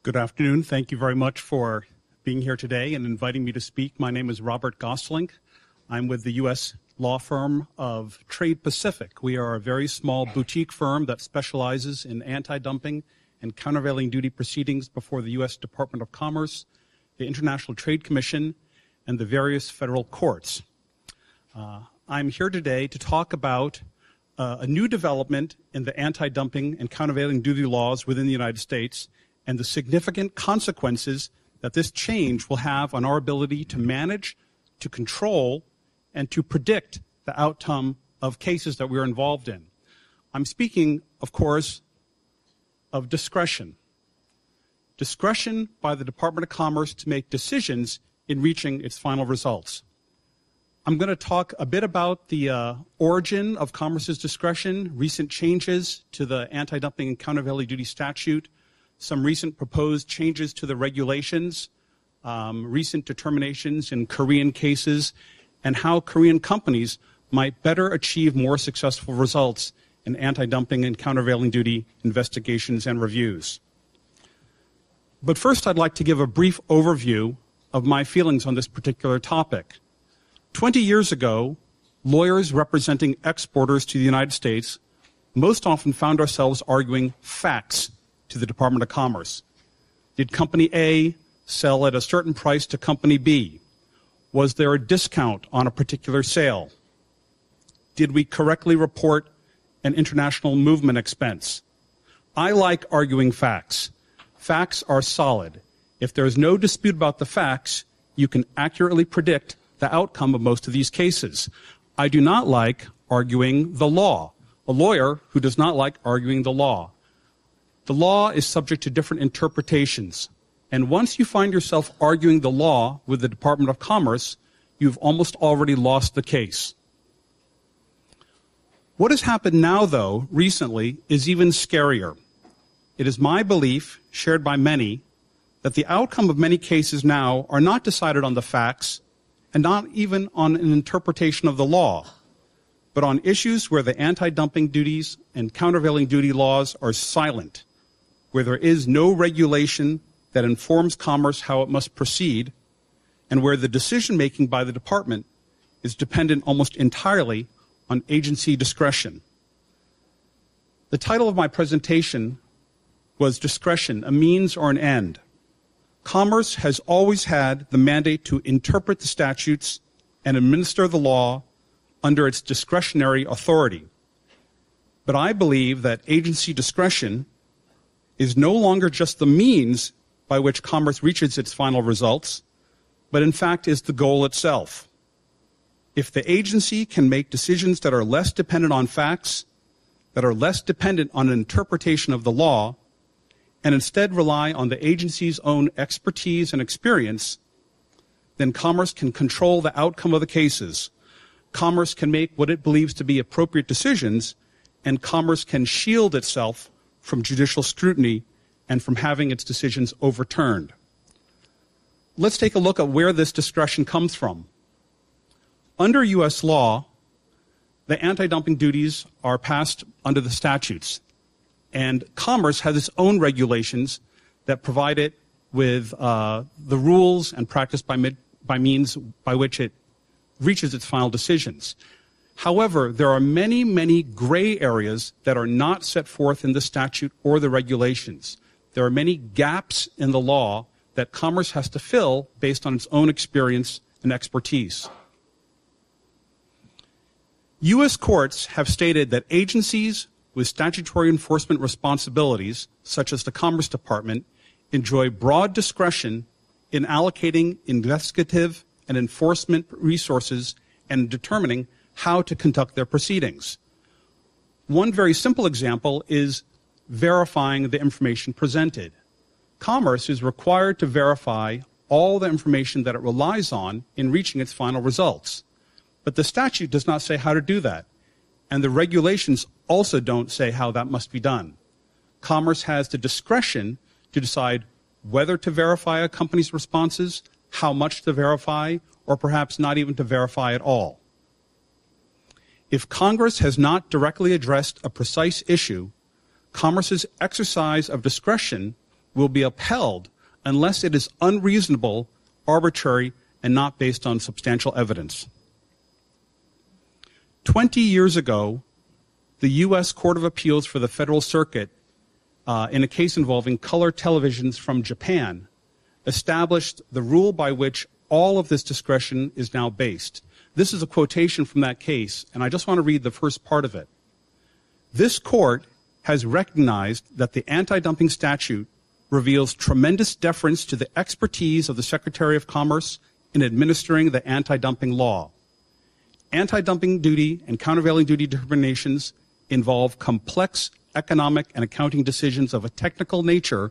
Good afternoon. Thank you very much for being here today and inviting me to speak. My name is Robert Gosselink. I'm with the U.S. law firm of Trade Pacific. We are a very small boutique firm that specializes in anti-dumping and countervailing duty proceedings before the U.S. Department of Commerce, the International Trade Commission, and the various federal courts. I'm here today to talk about a new development in the anti-dumping and countervailing duty laws within the United States and the significant consequences that this change will have on our ability to manage, to control, and to predict the outcome of cases that we're involved in. I'm speaking, of course, of discretion. Discretion by the Department of Commerce to make decisions in reaching its final results. I'm going to talk a bit about the origin of Commerce's discretion, recent changes to the anti-dumping and countervailing duty statute, some recent proposed changes to the regulations, recent determinations in Korean cases, and how Korean companies might better achieve more successful results in anti-dumping and countervailing duty investigations and reviews. But first, I'd like to give a brief overview of my feelings on this particular topic. 20 years ago, lawyers representing exporters to the United States most often found ourselves arguing facts to the Department of Commerce. Did Company A sell at a certain price to Company B? Was there a discount on a particular sale? Did we correctly report an international movement expense? I like arguing facts. Facts are solid. If there is no dispute about the facts, you can accurately predict the outcome of most of these cases. I do not like arguing the law. A lawyer who does not like arguing the law. The law is subject to different interpretations. And once you find yourself arguing the law with the Department of Commerce, you've almost already lost the case. What has happened now, though, recently, is even scarier. It is my belief, shared by many, that the outcome of many cases now are not decided on the facts and not even on an interpretation of the law, but on issues where the anti-dumping duties and countervailing duty laws are silent, where there is no regulation that informs commerce how it must proceed, and where the decision-making by the department is dependent almost entirely on agency discretion. The title of my presentation was Discretion, a Means or an End. Commerce has always had the mandate to interpret the statutes and administer the law under its discretionary authority. But I believe that agency discretion is no longer just the means by which commerce reaches its final results, but in fact is the goal itself. If the agency can make decisions that are less dependent on facts, that are less dependent on an interpretation of the law, and instead rely on the agency's own expertise and experience, then commerce can control the outcome of the cases. Commerce can make what it believes to be appropriate decisions, and commerce can shield itself from judicial scrutiny and from having its decisions overturned. Let's take a look at where this discretion comes from. Under U.S. law, the anti-dumping duties are passed under the statutes, and commerce has its own regulations that provide it with the rules and practice by means by which it reaches its final decisions. However, there are many, many gray areas that are not set forth in the statute or the regulations. There are many gaps in the law that commerce has to fill based on its own experience and expertise. U.S. courts have stated that agencies with statutory enforcement responsibilities, such as the Commerce Department, enjoy broad discretion in allocating investigative and enforcement resources and determining how to conduct their proceedings. One very simple example is verifying the information presented. Commerce is required to verify all the information that it relies on in reaching its final results. But the statute does not say how to do that, and the regulations also don't say how that must be done. Commerce has the discretion to decide whether to verify a company's responses, how much to verify, or perhaps not even to verify at all. If Congress has not directly addressed a precise issue, Commerce's exercise of discretion will be upheld unless it is unreasonable, arbitrary, and not based on substantial evidence. 20 years ago, the U.S. Court of Appeals for the Federal Circuit, in a case involving color televisions from Japan, established the rule by which all of this discretion is now based. This is a quotation from that case, and I just want to read the first part of it. This court has recognized that the anti-dumping statute reveals tremendous deference to the expertise of the Secretary of Commerce in administering the anti-dumping law. Anti-dumping duty and countervailing duty determinations involve complex economic and accounting decisions of a technical nature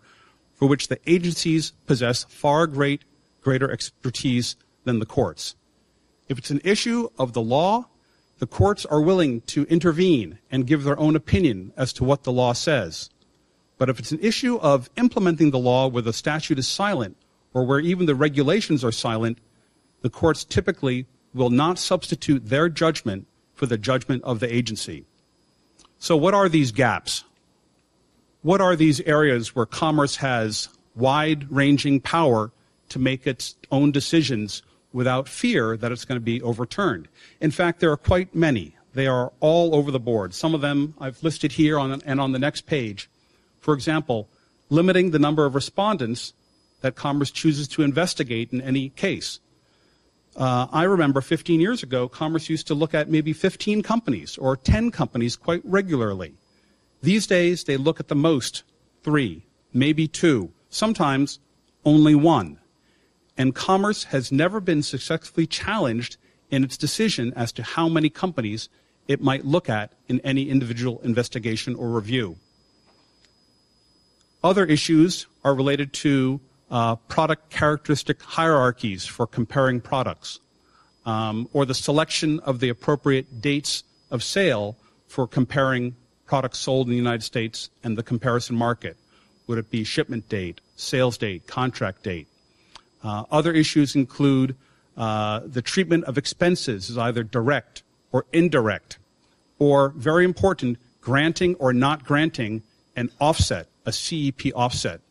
for which the agencies possess far greater expertise than the courts. If it's an issue of the law, the courts are willing to intervene and give their own opinion as to what the law says. But if it's an issue of implementing the law where the statute is silent or where even the regulations are silent, the courts typically will not substitute their judgment for the judgment of the agency. So what are these gaps? What are these areas where commerce has wide-ranging power to make its own decisions without fear that it's going to be overturned? In fact, there are quite many. They are all over the board. Some of them I've listed here and on the next page. For example, limiting the number of respondents that Commerce chooses to investigate in any case. I remember 15 years ago, Commerce used to look at maybe 15 companies or 10 companies quite regularly. These days, they look at the most 3, maybe 2, sometimes only 1. And Commerce has never been successfully challenged in its decision as to how many companies it might look at in any individual investigation or review. Other issues are related to product characteristic hierarchies for comparing products, or the selection of the appropriate dates of sale for comparing products sold in the United States and the comparison market. Would it be shipment date, sales date, contract date? Other issues include the treatment of expenses as either direct or indirect, or, very important, granting or not granting an offset, a CEP offset.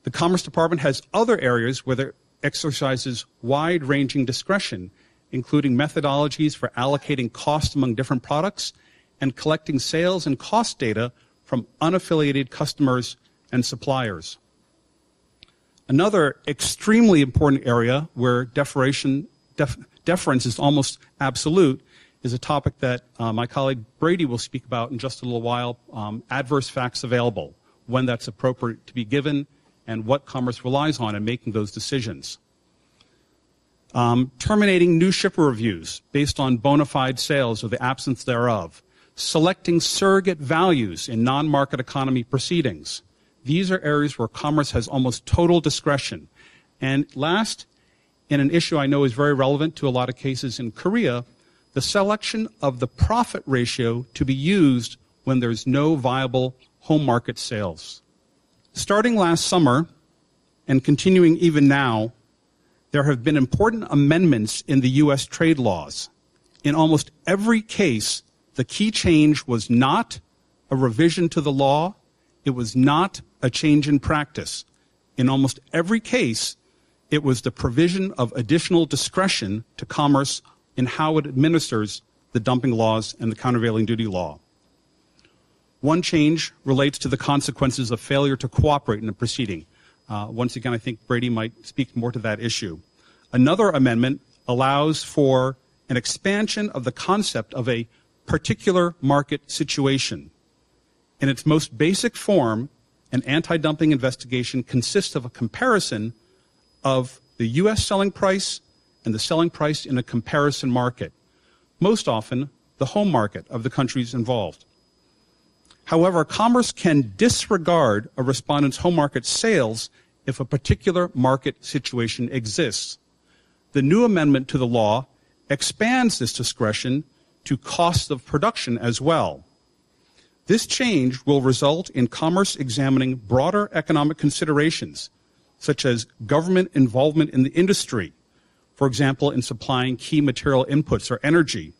The Commerce Department has other areas where it exercises wide-ranging discretion, including methodologies for allocating costs among different products and collecting sales and cost data from unaffiliated customers and suppliers. Another extremely important area where deference is almost absolute is a topic that my colleague Brady will speak about in just a little while, adverse facts available, when that's appropriate to be given, and what Commerce relies on in making those decisions. Terminating new shipper reviews based on bona fide sales or the absence thereof. Selecting surrogate values in non-market economy proceedings. These are areas where Commerce has almost total discretion. And last, in an issue I know is very relevant to a lot of cases in Korea, the selection of the profit ratio to be used when there's no viable home market sales. Starting last summer and continuing even now, there have been important amendments in the U.S. trade laws. In almost every case, the key change was not a revision to the law. It was not a change in practice. In almost every case, it was the provision of additional discretion to Commerce in how it administers the dumping laws and the countervailing duty law. One change relates to the consequences of failure to cooperate in a proceeding. Once again, I think Brady might speak more to that issue. Another amendment allows for an expansion of the concept of a particular market situation. In its most basic form, an anti-dumping investigation consists of a comparison of the U.S. selling price and the selling price in a comparison market, most often the home market of the countries involved. However, Commerce can disregard a respondent's home market sales if a particular market situation exists. The new amendment to the law expands this discretion to costs of production as well. This change will result in Commerce examining broader economic considerations, such as government involvement in the industry, for example, in supplying key material inputs or energy.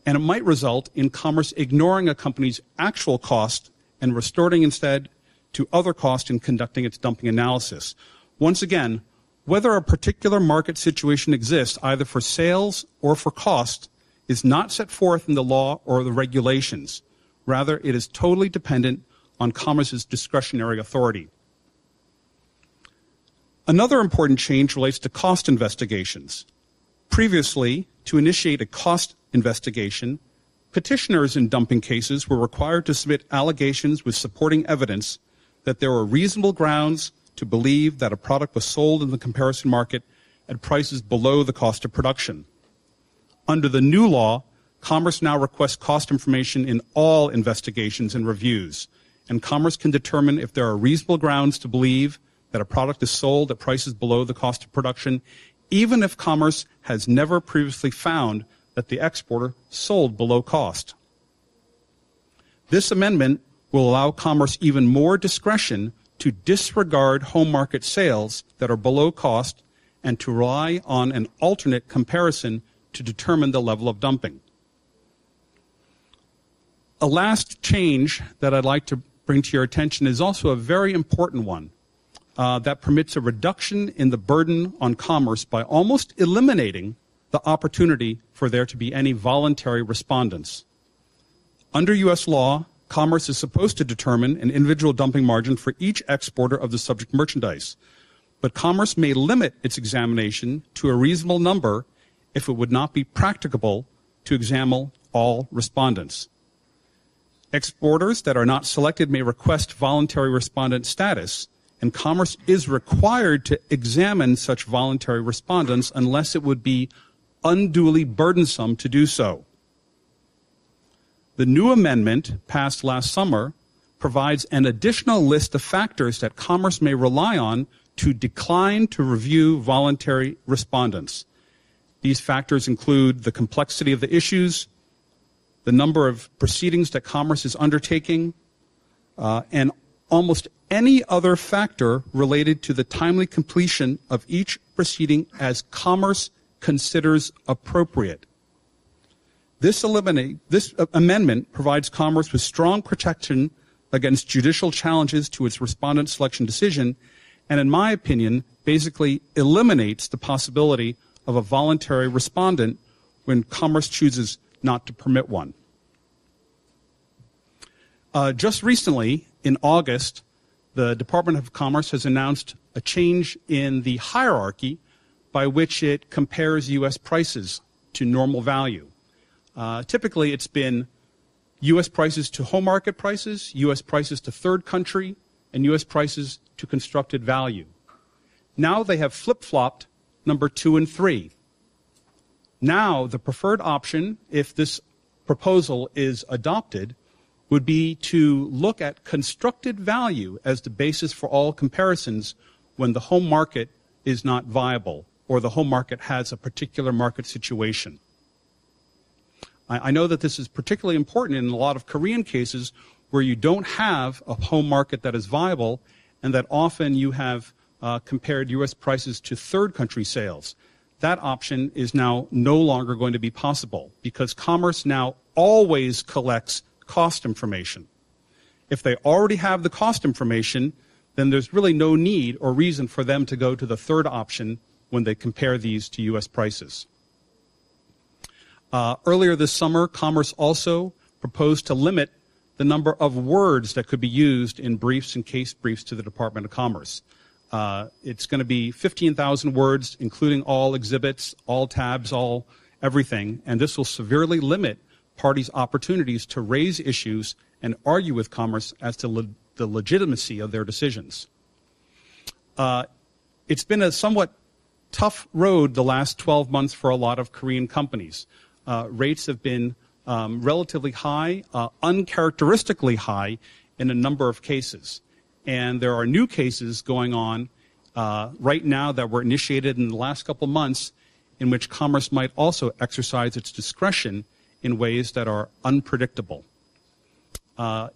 And it might result in Commerce ignoring a company's actual cost and resorting instead to other costs in conducting its dumping analysis. Once again, whether a particular market situation exists either for sales or for cost is not set forth in the law or the regulations. Rather, it is totally dependent on Commerce's discretionary authority. Another important change relates to cost investigations. Previously, to initiate a cost investigation, petitioners in dumping cases were required to submit allegations with supporting evidence that there were reasonable grounds to believe that a product was sold in the comparison market at prices below the cost of production. Under the new law, Commerce now requests cost information in all investigations and reviews, and Commerce can determine if there are reasonable grounds to believe that a product is sold at prices below the cost of production, even if Commerce has never previously found that the exporter sold below cost. This amendment will allow Commerce even more discretion to disregard home market sales that are below cost and to rely on an alternate comparison to determine the level of dumping. A last change that I'd like to bring to your attention is also a very important one that permits a reduction in the burden on Commerce by almost eliminating the opportunity for there to be any voluntary respondents. Under U.S. law, Commerce is supposed to determine an individual dumping margin for each exporter of the subject merchandise, but Commerce may limit its examination to a reasonable number if it would not be practicable to examine all respondents. Exporters that are not selected may request voluntary respondent status, and Commerce is required to examine such voluntary respondents unless it would be unduly burdensome to do so. The new amendment, passed last summer, provides an additional list of factors that Commerce may rely on to decline to review voluntary respondents. These factors include the complexity of the issues, the number of proceedings that Commerce is undertaking, and almost any other factor related to the timely completion of each proceeding as Commerce considers appropriate. This amendment provides Commerce with strong protection against judicial challenges to its respondent selection decision, and in my opinion, basically eliminates the possibility of a voluntary respondent when Commerce chooses not to permit one. Just recently, in August, the Department of Commerce has announced a change in the hierarchy by which it compares U.S. prices to normal value. Typically, it's been U.S. prices to home market prices, U.S. prices to third country, and U.S. prices to constructed value. Now they have flip-flopped number 2 and 3. Now the preferred option, if this proposal is adopted, would be to look at constructed value as the basis for all comparisons when the home market is not viable or the home market has a particular market situation. I know that this is particularly important in a lot of Korean cases where you don't have a home market that is viable and that often you have compared U.S. prices to third country sales. That option is now no longer going to be possible because Commerce now always collects cost information. If they already have the cost information, then there's really no need or reason for them to go to the third option when they compare these to U.S. prices. Earlier this summer, Commerce also proposed to limit the number of words that could be used in briefs and case briefs to the Department of Commerce. It's going to be 15,000 words, including all exhibits, all tabs, all everything, and this will severely limit parties' opportunities to raise issues and argue with Commerce as to the legitimacy of their decisions. It's been a somewhat tough road the last 12 months for a lot of Korean companies. Rates have been relatively high, uncharacteristically high in a number of cases. And there are new cases going on right now that were initiated in the last couple months in which Commerce might also exercise its discretion in ways that are unpredictable.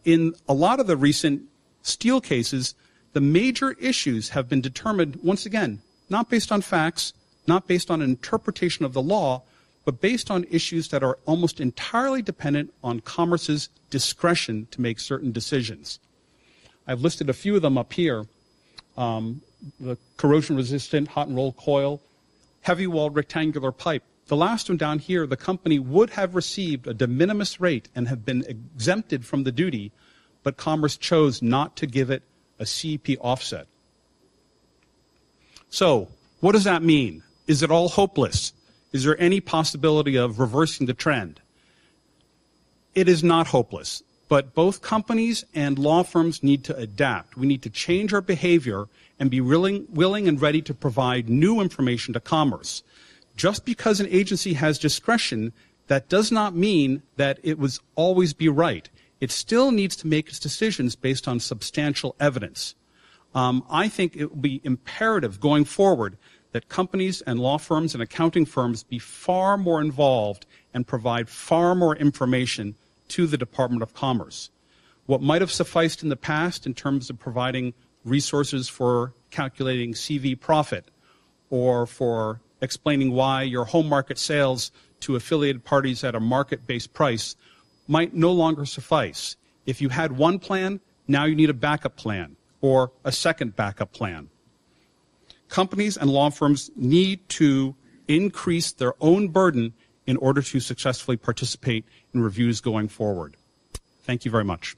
In a lot of the recent steel cases, the major issues have been determined, once again, not based on facts, not based on an interpretation of the law, but based on issues that are almost entirely dependent on Commerce's discretion to make certain decisions. I've listed a few of them up here. The corrosion-resistant hot and rolled coil, heavy-walled rectangular pipe. The last one down here, the company would have received a de minimis rate and have been exempted from the duty, but Commerce chose not to give it a CEP offset. So, what does that mean? Is it all hopeless? Is there any possibility of reversing the trend? It is not hopeless, but both companies and law firms need to adapt. We need to change our behavior and be willing and ready to provide new information to Commerce. Just because an agency has discretion, that does not mean that it would always be right. It still needs to make its decisions based on substantial evidence. I think it will be imperative going forward that companies and law firms and accounting firms be far more involved and provide far more information to the Department of Commerce. What might have sufficed in the past in terms of providing resources for calculating CV profit or for explaining why your home market sales to affiliated parties at a market-based price might no longer suffice. If you had one plan, now you need a backup plan or a second backup plan. Companies and law firms need to increase their own burden in order to successfully participate in reviews going forward. Thank you very much.